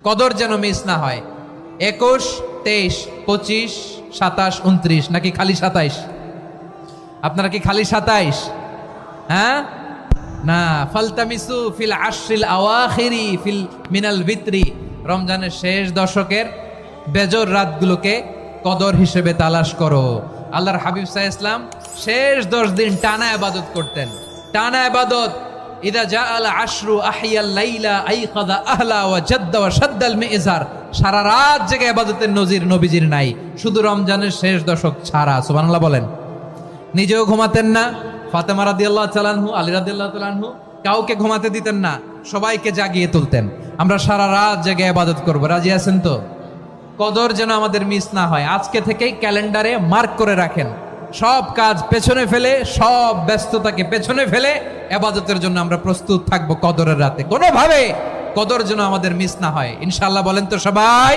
কদর যেন মিস না হয়। 21, 23, 25, 27, 29 নাকি খালি 27? আপনারা কি খালি 27? হ্যাঁ না, ফালতামিসু ফিল আশরিল আওয়াখিরি ফিল মিনাল ভিতরি, রমজানের শেষ দশকের বেজর রাতগুলোকে কদর হিসেবে তালাশ করো। আল্লাহর হাবিব সাল্লাল্লাহু আলাইহি ওয়াসাল্লাম শেষ 10 দিন টানা ইবাদত করতেন, টানা ইবাদত। ইদা জাআল আশরু আহিয়াল লাইলা আইকাদা আহলা ওয়া জাদ্দা ওয়া শাদ্দাল মিজার, সারা রাত জেগে ইবাদতের নজির নবীজির নাই, শুধু রমজানের শেষ দশক ছাড়া। সুবহানাল্লাহ বলেন। নিজেও ঘুমাতেন না, ফাতেমা রাদিয়াল্লাহু তাআলা আনহু, আলী রাদিয়াল্লাহু তাআলা আনহু কাউকে ঘুমাতে দিতেন না, সবাইকে জাগিয়ে তুলতেন। আমরা সারা রাত জেগে ইবাদত করব, রাজি আছেন তো? কদর যেন আমাদের মিস না হয়। আজকে থেকেই ক্যালেন্ডারে মার্ক করে রাখেন, সব কাজ পেছনে ফেলে, সব ব্যস্ততাকে পেছনে ফেলে ইবাদতের জন্য আমরা প্রস্তুত থাকবো কদরের রাতে। কোনোভাবে কদর যেন আমাদের মিস না হয়, ইনশাআল্লাহ। বলেন তো সবাই।